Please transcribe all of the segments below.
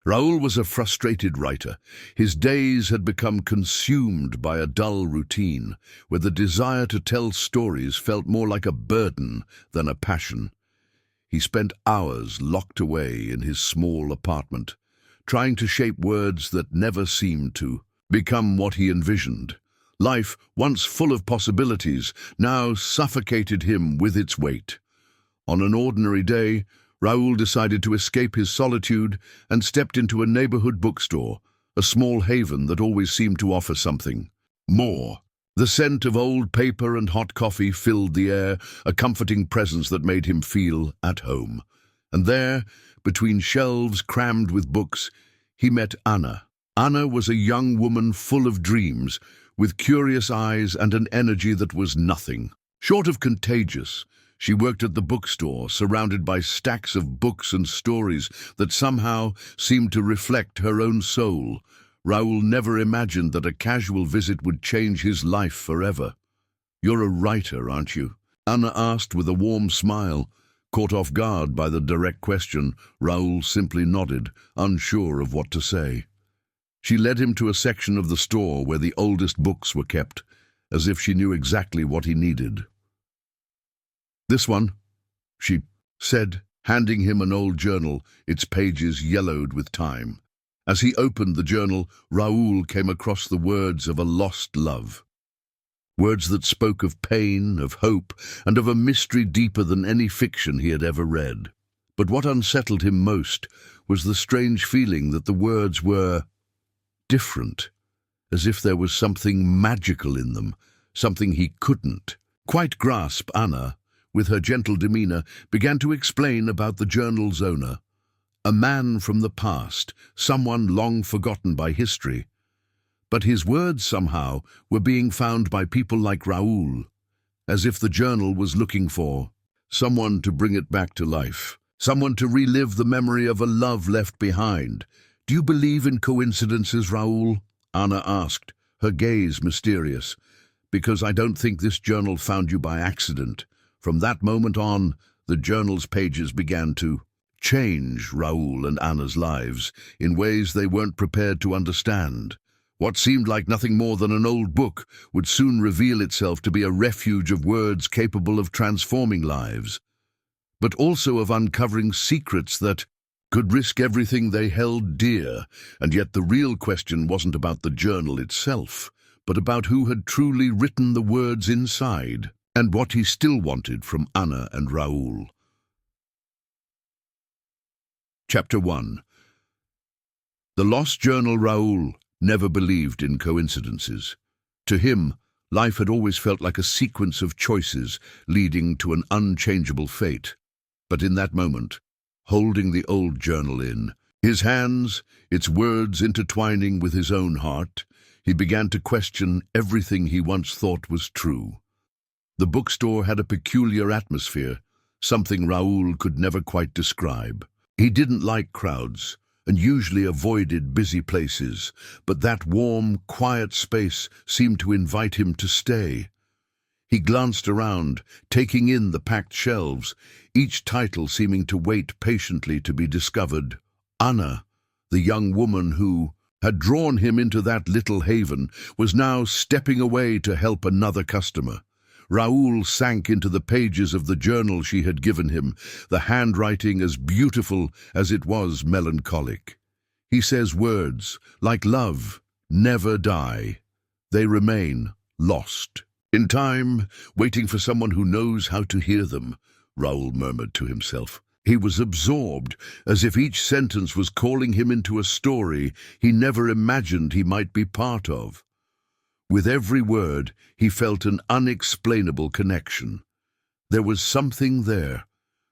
Raoul was a frustrated writer. His days had become consumed by a dull routine, where the desire to tell stories felt more like a burden than a passion. He spent hours locked away in his small apartment, trying to shape words that never seemed to become what he envisioned. Life, once full of possibilities, now suffocated him with its weight. On an ordinary day, Raoul decided to escape his solitude and stepped into a neighborhood bookstore, a small haven that always seemed to offer something more. The scent of old paper and hot coffee filled the air, a comforting presence that made him feel at home. And there, between shelves crammed with books, he met Ana. Ana was a young woman full of dreams, with curious eyes and an energy that was nothing short of contagious. She worked at the bookstore, surrounded by stacks of books and stories that somehow seemed to reflect her own soul. Raoul never imagined that a casual visit would change his life forever. "You're a writer, aren't you?" Ana asked with a warm smile. Caught off guard by the direct question, Raoul simply nodded, unsure of what to say. She led him to a section of the store where the oldest books were kept, as if she knew exactly what he needed. "This one," she said, handing him an old journal, its pages yellowed with time. As he opened the journal, Raoul came across the words of a lost love. Words that spoke of pain, of hope, and of a mystery deeper than any fiction he had ever read. But what unsettled him most was the strange feeling that the words were different, as if there was something magical in them, something he couldn't quite grasp. Ana, with her gentle demeanor, began to explain about the journal's owner. A man from the past, someone long forgotten by history. But his words somehow were being found by people like Raoul, as if the journal was looking for someone to bring it back to life, someone to relive the memory of a love left behind. "Do you believe in coincidences, Raoul?" Ana asked, her gaze mysterious. "Because I don't think this journal found you by accident." From that moment on, the journal's pages began to change Raoul and Anna's lives in ways they weren't prepared to understand. What seemed like nothing more than an old book would soon reveal itself to be a refuge of words capable of transforming lives, but also of uncovering secrets that could risk everything they held dear. And yet the real question wasn't about the journal itself, but about who had truly written the words inside, and what he still wanted from Ana and Raoul. Chapter 1. The lost journal. Raoul never believed in coincidences. To him, life had always felt like a sequence of choices leading to an unchangeable fate. But in that moment, holding the old journal in his hands, its words intertwining with his own heart, he began to question everything he once thought was true. The bookstore had a peculiar atmosphere, something Raoul could never quite describe. He didn't like crowds, and usually avoided busy places, but that warm, quiet space seemed to invite him to stay. He glanced around, taking in the packed shelves, each title seeming to wait patiently to be discovered. Ana, the young woman who had drawn him into that little haven, was now stepping away to help another customer. Raoul sank into the pages of the journal she had given him, the handwriting as beautiful as it was melancholic. He says words, like love, never die. They remain lost in time, waiting for someone who knows how to hear them, Raoul murmured to himself. He was absorbed, as if each sentence was calling him into a story he never imagined he might be part of. With every word, he felt an unexplainable connection. There was something there,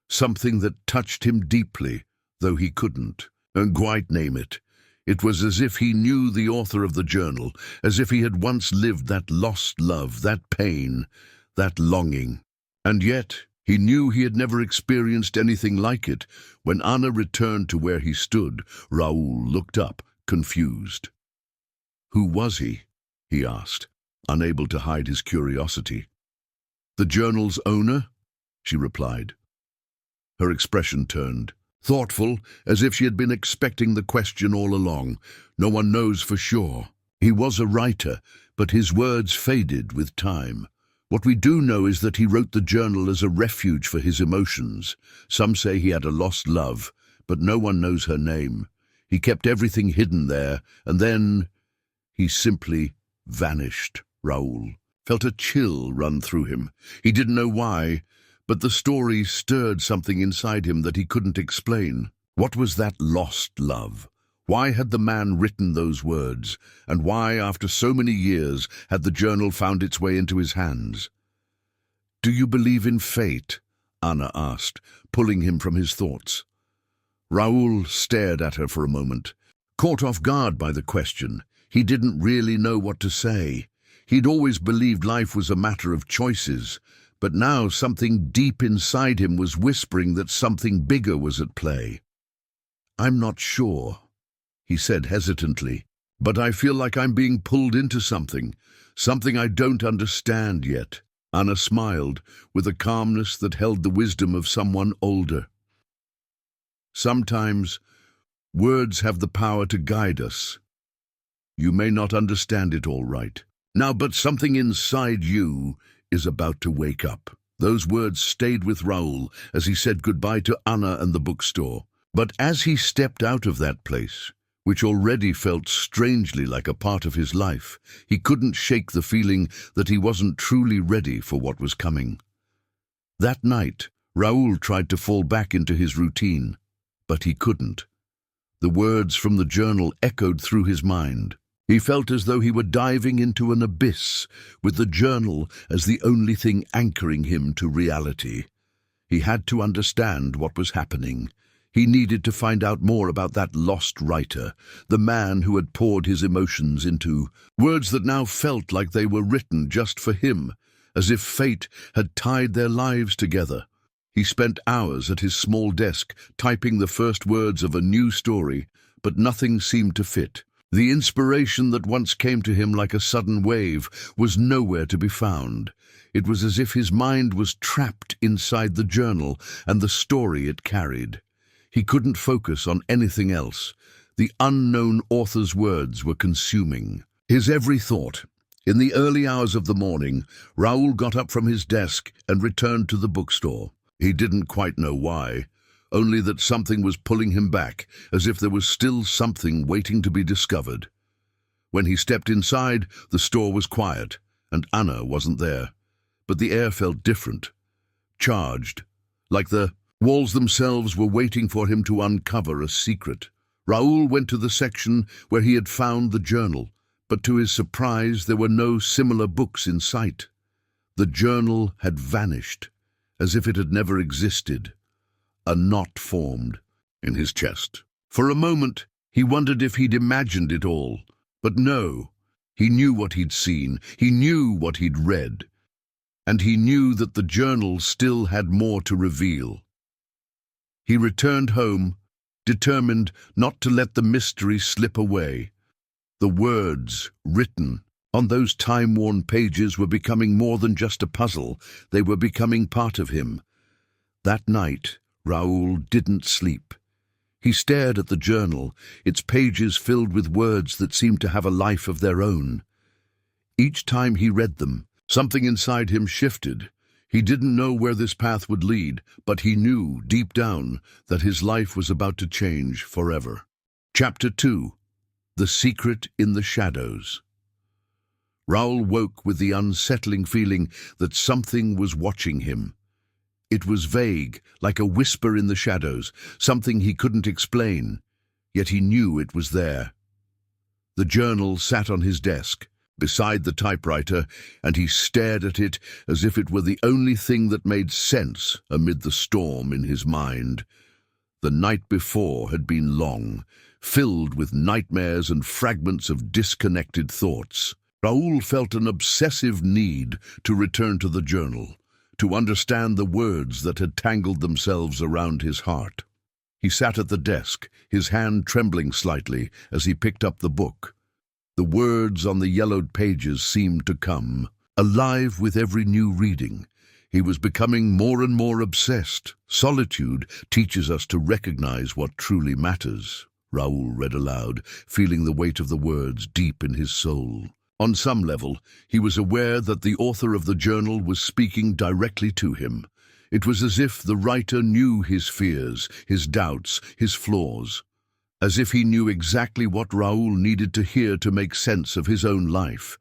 something that touched him deeply, though he couldn't quite name it. It was as if he knew the author of the journal, as if he had once lived that lost love, that pain, that longing. And yet, he knew he had never experienced anything like it. When Ana returned to where he stood, Raoul looked up, confused. "Who was he?" he asked, unable to hide his curiosity. "The journal's owner?" she replied. Her expression turned. thoughtful, as if she had been expecting the question all along. No one knows for sure. He was a writer, but his words faded with time. What we do know is that he wrote the journal as a refuge for his emotions. Some say he had a lost love, but no one knows her name. He kept everything hidden there, and then he simply vanished. Raul felt a chill run through him. He didn't know why, but the story stirred something inside him that he couldn't explain. What was that lost love? Why had the man written those words? And why, after so many years, had the journal found its way into his hands? "Do you believe in fate?" Ana asked, pulling him from his thoughts. Raul stared at her for a moment. Caught off guard by the question, he didn't really know what to say. He'd always believed life was a matter of choices, but now something deep inside him was whispering that something bigger was at play. "I'm not sure," he said hesitantly, "but I feel like I'm being pulled into something I don't understand yet." Anna smiled with a calmness that held the wisdom of someone older. "Sometimes words have the power to guide us. You may not understand it all right now, but something inside you is about to wake up." Those words stayed with Raul as he said goodbye to Anna and the bookstore. But as he stepped out of that place, which already felt strangely like a part of his life, he couldn't shake the feeling that he wasn't truly ready for what was coming. That night, Raul tried to fall back into his routine, but he couldn't. The words from the journal echoed through his mind. He felt as though he were diving into an abyss, with the journal as the only thing anchoring him to reality. He had to understand what was happening. He needed to find out more about that lost writer, the man who had poured his emotions into words that now felt like they were written just for him, as if fate had tied their lives together. He spent hours at his small desk, typing the first words of a new story, but nothing seemed to fit. The inspiration that once came to him like a sudden wave was nowhere to be found. It was as if his mind was trapped inside the journal and the story it carried. He couldn't focus on anything else. The unknown author's words were consuming his every thought. In the early hours of the morning, Raul got up from his desk and returned to the bookstore. He didn't quite know why, only that something was pulling him back, as if there was still something waiting to be discovered. When he stepped inside, the store was quiet, and Anna wasn't there. But the air felt different, charged, like the walls themselves were waiting for him to uncover a secret. Raul went to the section where he had found the journal, but to his surprise there were no similar books in sight. The journal had vanished, as if it had never existed. A knot formed in his chest. For a moment, he wondered if he'd imagined it all. But no, he knew what he'd seen, he knew what he'd read, and he knew that the journal still had more to reveal. He returned home, determined not to let the mystery slip away. The words written on those time-worn pages were becoming more than just a puzzle. They were becoming part of him. That night, Raul didn't sleep. He stared at the journal, its pages filled with words that seemed to have a life of their own. Each time he read them, something inside him shifted. He didn't know where this path would lead, but he knew, deep down, that his life was about to change forever. Chapter 2. The Secret in the Shadows. Raul woke with the unsettling feeling that something was watching him. It was vague, like a whisper in the shadows, something he couldn't explain, yet he knew it was there. The journal sat on his desk, beside the typewriter, and he stared at it as if it were the only thing that made sense amid the storm in his mind. The night before had been long, filled with nightmares and fragments of disconnected thoughts. Raul felt an obsessive need to return to the journal, to understand the words that had tangled themselves around his heart. He sat at the desk, his hand trembling slightly as he picked up the book. The words on the yellowed pages seemed to come alive with every new reading. He was becoming more and more obsessed. Solitude teaches us to recognize what truly matters, Raul read aloud, feeling the weight of the words deep in his soul. On some level, he was aware that the author of the journal was speaking directly to him. It was as if the writer knew his fears, his doubts, his flaws. As if he knew exactly what Raul needed to hear to make sense of his own life.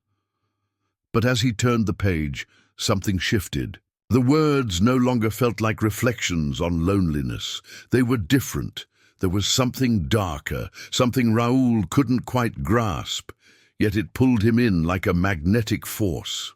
But as he turned the page, something shifted. The words no longer felt like reflections on loneliness. They were different. There was something darker, something Raul couldn't quite grasp, yet it pulled him in like a magnetic force.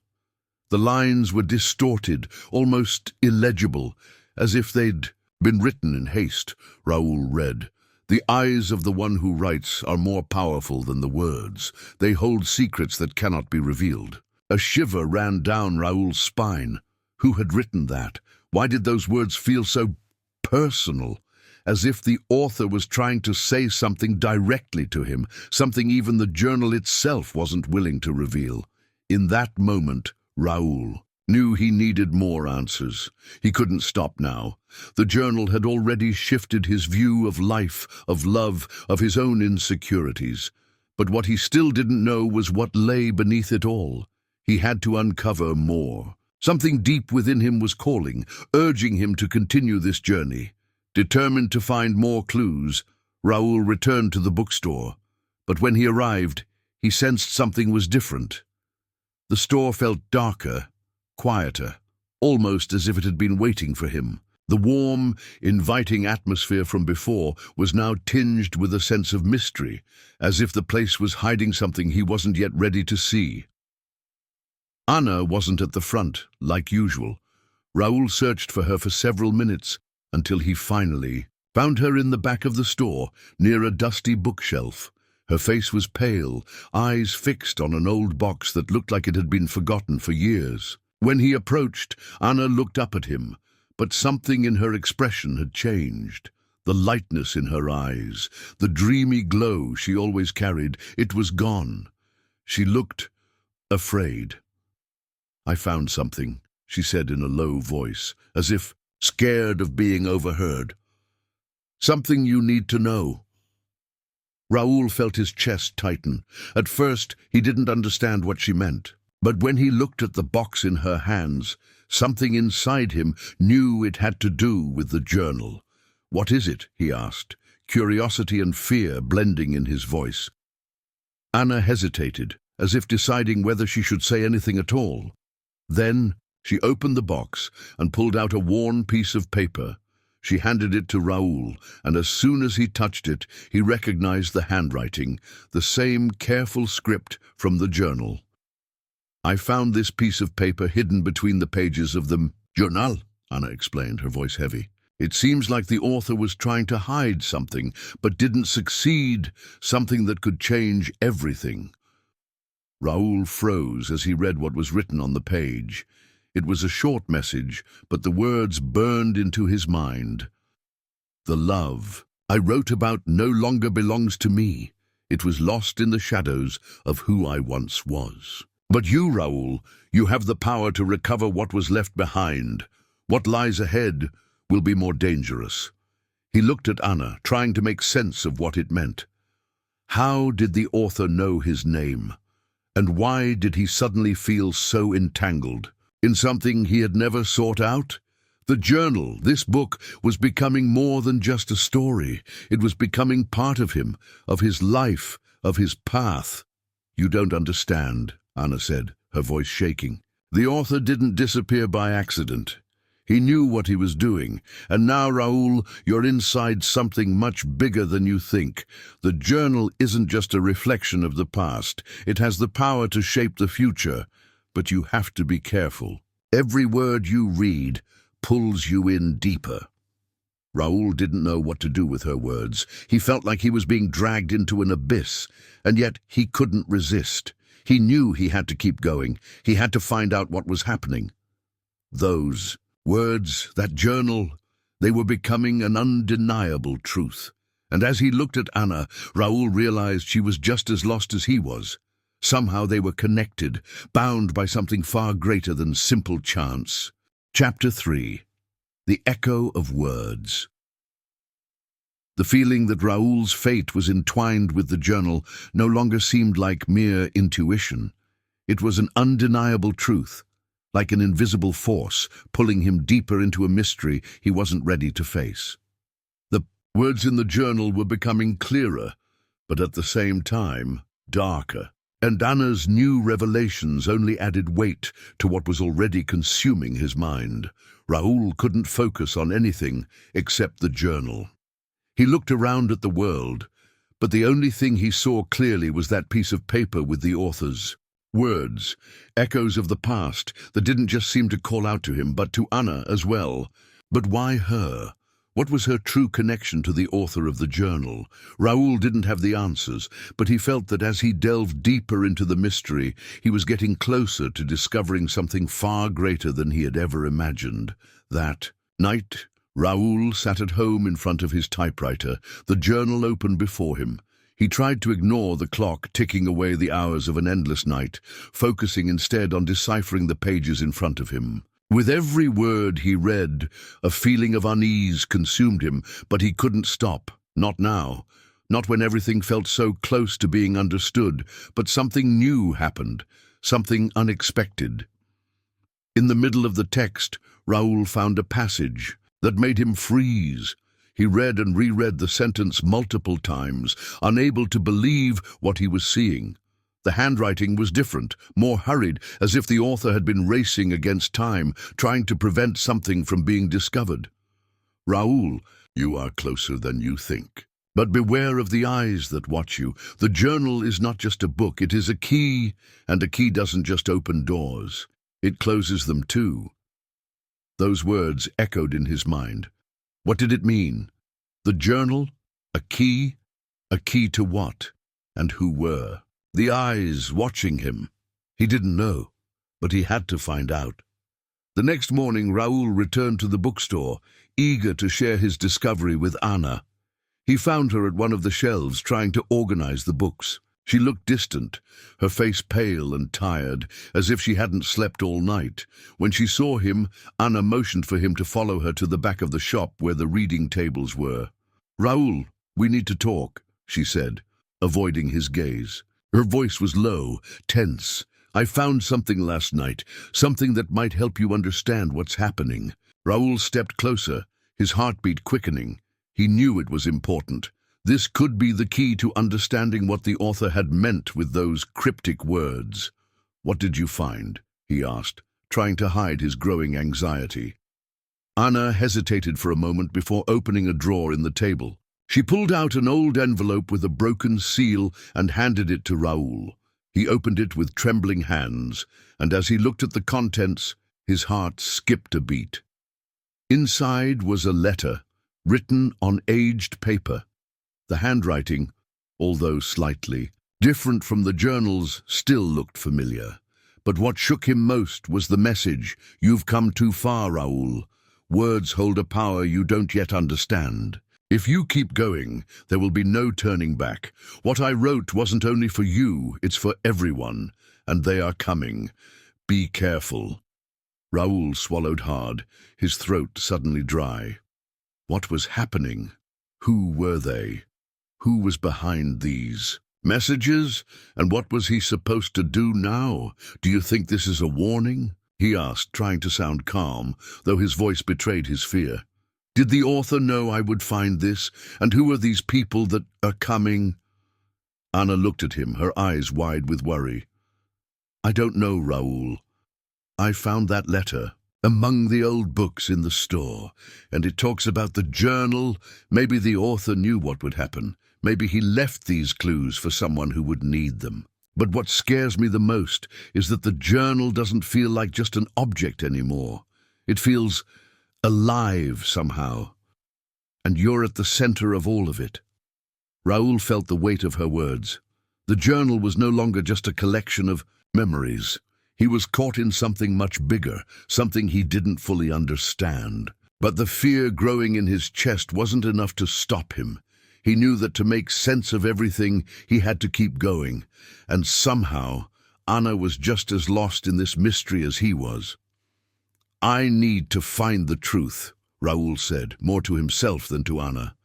The lines were distorted, almost illegible, as if they'd been written in haste. Raul read, "The eyes of the one who writes are more powerful than the words. They hold secrets that cannot be revealed." A shiver ran down Raul's spine. Who had written that? Why did those words feel so personal? As if the author was trying to say something directly to him, something even the journal itself wasn't willing to reveal. In that moment, Raul knew he needed more answers. He couldn't stop now. The journal had already shifted his view of life, of love, of his own insecurities. But what he still didn't know was what lay beneath it all. He had to uncover more. Something deep within him was calling, urging him to continue this journey. Determined to find more clues, Raul returned to the bookstore. But when he arrived, he sensed something was different. The store felt darker, quieter, almost as if it had been waiting for him. The warm, inviting atmosphere from before was now tinged with a sense of mystery, as if the place was hiding something he wasn't yet ready to see. Ana wasn't at the front, like usual. Raul searched for her for several minutes, until he finally found her in the back of the store, near a dusty bookshelf. Her face was pale, eyes fixed on an old box that looked like it had been forgotten for years. When he approached, Ana looked up at him, but something in her expression had changed. The lightness in her eyes, the dreamy glow she always carried, it was gone. She looked afraid. "I found something," she said in a low voice, as if scared of being overheard. "Something you need to know." Raul felt his chest tighten. At first, he didn't understand what she meant. But when he looked at the box in her hands, something inside him knew it had to do with the journal. "What is it?" he asked, curiosity and fear blending in his voice. Ana hesitated, as if deciding whether she should say anything at all. Then she opened the box and pulled out a worn piece of paper. She handed it to Raul, and as soon as he touched it, he recognized the handwriting, the same careful script from the journal. "I found this piece of paper hidden between the pages of the journal," Ana explained, her voice heavy. "It seems like the author was trying to hide something, but didn't succeed, something that could change everything." Raul froze as he read what was written on the page. It was a short message, but the words burned into his mind. "The love I wrote about no longer belongs to me. It was lost in the shadows of who I once was. But you, Raul, you have the power to recover what was left behind. What lies ahead will be more dangerous." He looked at Ana, trying to make sense of what it meant. How did the author know his name? And why did he suddenly feel so entangled in something he had never sought out? The journal, this book, was becoming more than just a story. It was becoming part of him, of his life, of his path. "You don't understand," Ana said, her voice shaking. "The author didn't disappear by accident. He knew what he was doing. And now, Raul, you're inside something much bigger than you think. The journal isn't just a reflection of the past. It has the power to shape the future. But you have to be careful. Every word you read pulls you in deeper." Raul didn't know what to do with her words. He felt like he was being dragged into an abyss, and yet he couldn't resist. He knew he had to keep going. He had to find out what was happening. Those words, that journal, they were becoming an undeniable truth. And as he looked at Ana, Raul realized she was just as lost as he was. Somehow they were connected, bound by something far greater than simple chance. Chapter 3. The Echo of Words. The feeling that Raoul's fate was entwined with the journal no longer seemed like mere intuition. It was an undeniable truth, like an invisible force pulling him deeper into a mystery he wasn't ready to face. The words in the journal were becoming clearer, but at the same time, darker. And Anna's new revelations only added weight to what was already consuming his mind. Raoul couldn't focus on anything except the journal. He looked around at the world, but the only thing he saw clearly was that piece of paper with the author's words, echoes of the past that didn't just seem to call out to him, but to Ana as well. But why her? What was her true connection to the author of the journal? Raoul didn't have the answers, but he felt that as he delved deeper into the mystery, he was getting closer to discovering something far greater than he had ever imagined. That night, Raoul sat at home in front of his typewriter, the journal open before him. He tried to ignore the clock ticking away the hours of an endless night, focusing instead on deciphering the pages in front of him. With every word he read, a feeling of unease consumed him, but he couldn't stop. Not now. Not when everything felt so close to being understood, but something new happened, something unexpected. In the middle of the text, Raoul found a passage that made him freeze. He read and reread the sentence multiple times, unable to believe what he was seeing. The handwriting was different, more hurried, as if the author had been racing against time, trying to prevent something from being discovered. Raoul, you are closer than you think. But beware of the eyes that watch you. The journal is not just a book, it is a key, and a key doesn't just open doors. It closes them too. Those words echoed in his mind. What did it mean? The journal? A key? A key to what? And who were? The eyes watching him. He didn't know, but he had to find out. The next morning, Raoul returned to the bookstore, eager to share his discovery with Ana. He found her at one of the shelves, trying to organize the books. She looked distant, her face pale and tired, as if she hadn't slept all night. When she saw him, Ana motioned for him to follow her to the back of the shop where the reading tables were. "Raoul, we need to talk," she said, avoiding his gaze. Her voice was low, tense. "I found something last night, something that might help you understand what's happening." Raoul stepped closer, his heartbeat quickening. He knew it was important. This could be the key to understanding what the author had meant with those cryptic words. "What did you find?" he asked, trying to hide his growing anxiety. Ana hesitated for a moment before opening a drawer in the table. She pulled out an old envelope with a broken seal and handed it to Raoul. He opened it with trembling hands, and as he looked at the contents, his heart skipped a beat. Inside was a letter, written on aged paper. The handwriting, although slightly different from the journal's, still looked familiar. But what shook him most was the message, "You've come too far, Raoul. Words hold a power you don't yet understand. If you keep going, there will be no turning back. What I wrote wasn't only for you, it's for everyone, and they are coming. Be careful." Raoul swallowed hard, his throat suddenly dry. What was happening? Who were they? Who was behind these messages? And what was he supposed to do now? "Do you think this is a warning?" he asked, trying to sound calm, though his voice betrayed his fear. "Did the author know I would find this? And who are these people that are coming?" Ana looked at him, her eyes wide with worry. "I don't know, Raoul. I found that letter among the old books in the store, and it talks about the journal. Maybe the author knew what would happen. Maybe he left these clues for someone who would need them. But what scares me the most is that the journal doesn't feel like just an object anymore. It feels alive somehow. And you're at the center of all of it." Raoul felt the weight of her words. The journal was no longer just a collection of memories. He was caught in something much bigger, something he didn't fully understand. But the fear growing in his chest wasn't enough to stop him. He knew that to make sense of everything, he had to keep going. And somehow, Ana was just as lost in this mystery as he was. I need to find the truth, Raul said, more to himself than to Ana.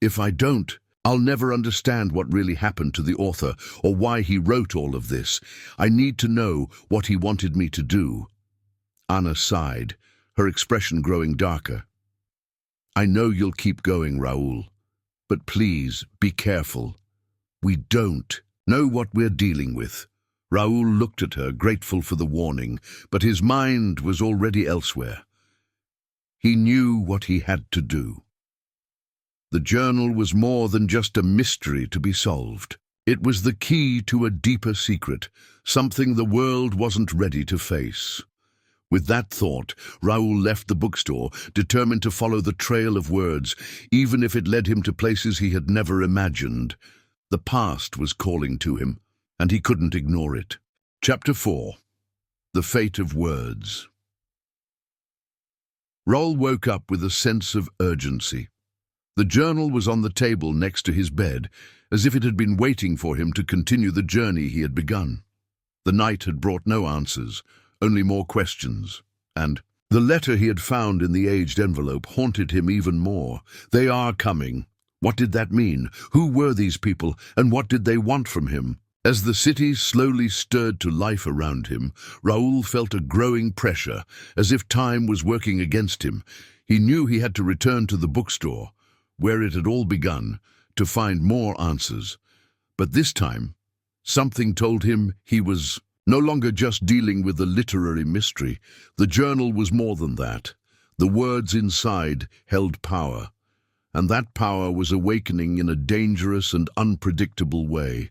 If I don't, I'll never understand what really happened to the author or why he wrote all of this. I need to know what he wanted me to do. Ana sighed, her expression growing darker. I know you'll keep going, Raul, but please be careful. We don't know what we're dealing with. Raul looked at her, grateful for the warning, but his mind was already elsewhere. He knew what he had to do. The journal was more than just a mystery to be solved. It was the key to a deeper secret, something the world wasn't ready to face. With that thought, Raul left the bookstore, determined to follow the trail of words, even if it led him to places he had never imagined. The past was calling to him, and he couldn't ignore it. Chapter 4. The Fate of Words. Raul woke up with a sense of urgency. The journal was on the table next to his bed, as if it had been waiting for him to continue the journey he had begun. The night had brought no answers, only more questions, and the letter he had found in the aged envelope haunted him even more. They are coming. What did that mean? Who were these people, and what did they want from him? As the city slowly stirred to life around him, Raul felt a growing pressure, as if time was working against him. He knew he had to return to the bookstore, where it had all begun, to find more answers. But this time, something told him he was no longer just dealing with a literary mystery. The journal was more than that. The words inside held power, and that power was awakening in a dangerous and unpredictable way.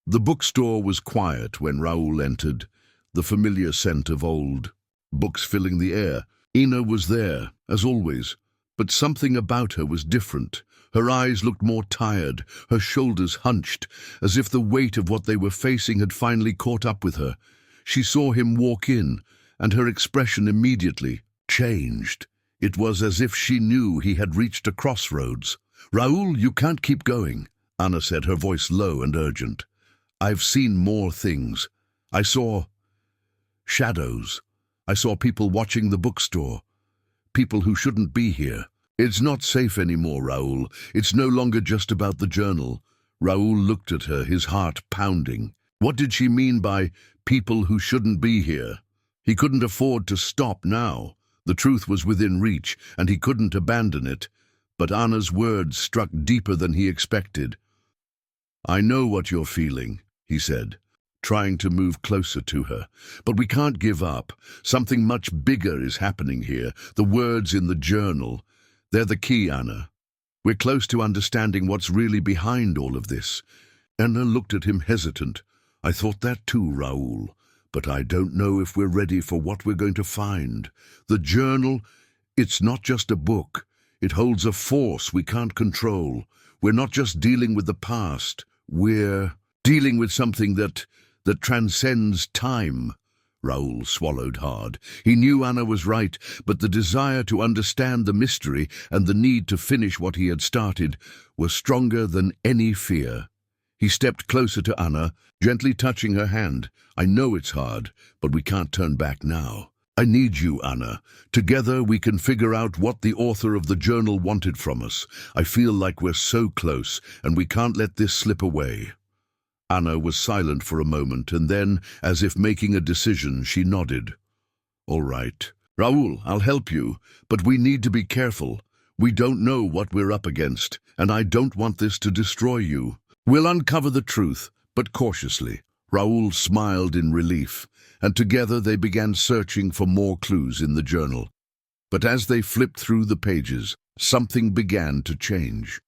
The bookstore was quiet when Raul entered, the familiar scent of old books filling the air. Ana was there, as always, but something about her was different. Her eyes looked more tired, her shoulders hunched, as if the weight of what they were facing had finally caught up with her. She saw him walk in, and her expression immediately changed. It was as if she knew he had reached a crossroads. "Raul, you can't keep going," Ana said, her voice low and urgent. "I've seen more things. I saw shadows. I saw people watching the bookstore. People who shouldn't be here. It's not safe anymore, Raul. It's no longer just about the journal." Raul looked at her, his heart pounding. What did she mean by people who shouldn't be here? He couldn't afford to stop now. The truth was within reach, and he couldn't abandon it. But Anna's words struck deeper than he expected. "I know what you're feeling," he said, trying to move closer to her. "But we can't give up. Something much bigger is happening here. The words in the journal, they're the key, Ana. We're close to understanding what's really behind all of this." Ana looked at him hesitant. "I thought that too, Raul, but I don't know if we're ready for what we're going to find. The journal, it's not just a book. It holds a force we can't control. We're not just dealing with the past. We're dealing with something that transcends time." Raul swallowed hard. He knew Ana was right, but the desire to understand the mystery and the need to finish what he had started were stronger than any fear. He stepped closer to Ana, gently touching her hand. "I know it's hard, but we can't turn back now. I need you, Ana. Together we can figure out what the author of the journal wanted from us. I feel like we're so close, and we can't let this slip away." Ana was silent for a moment, and then, as if making a decision, she nodded. "All right. Raul, I'll help you, but we need to be careful. We don't know what we're up against, and I don't want this to destroy you. We'll uncover the truth, but cautiously." Raul smiled in relief, and together they began searching for more clues in the journal. But as they flipped through the pages, something began to change.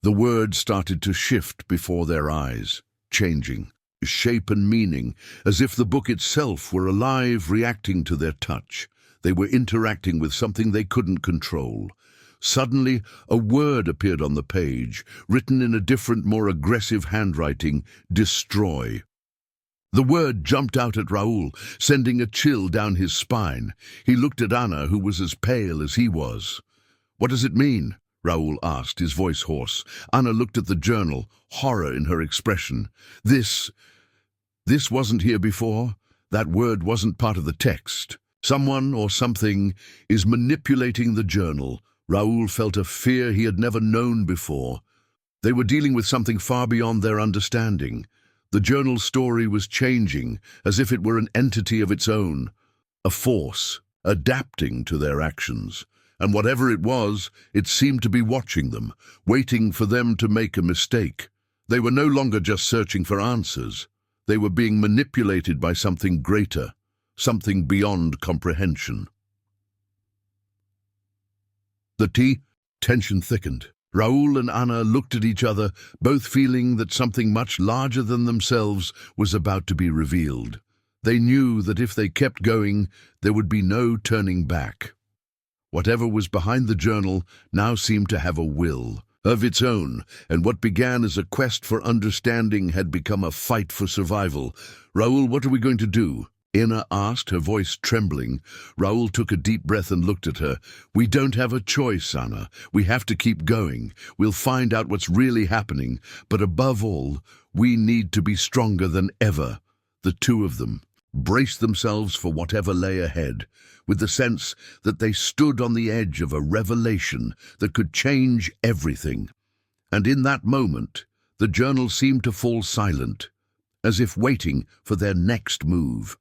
The words started to shift before their eyes, changing shape and meaning, as if the book itself were alive, reacting to their touch. They were interacting with something they couldn't control. Suddenly, a word appeared on the page, written in a different, more aggressive handwriting: "Destroy." The word jumped out at Raul, sending a chill down his spine. He looked at Ana, who was as pale as he was. "What does it mean?" Raul asked, his voice hoarse. Ana looked at the journal, horror in her expression. This wasn't here before. That word wasn't part of the text. Someone or something is manipulating the journal. Raul felt a fear he had never known before. They were dealing with something far beyond their understanding. The journal's story was changing, as if it were an entity of its own, a force, adapting to their actions. And whatever it was, it seemed to be watching them, waiting for them to make a mistake. They were no longer just searching for answers. They were being manipulated by something greater, something beyond comprehension. The tension thickened. Raul and Ana looked at each other, both feeling that something much larger than themselves was about to be revealed. They knew that if they kept going, there would be no turning back. Whatever was behind the journal now seemed to have a will of its own, and what began as a quest for understanding had become a fight for survival. "Raul, what are we going to do?" Ana asked, her voice trembling. Raul took a deep breath and looked at her. "We don't have a choice, Ana. We have to keep going. We'll find out what's really happening. But above all, we need to be stronger than ever." The two of them braced themselves for whatever lay ahead, with the sense that they stood on the edge of a revelation that could change everything. And in that moment, the journal seemed to fall silent, as if waiting for their next move.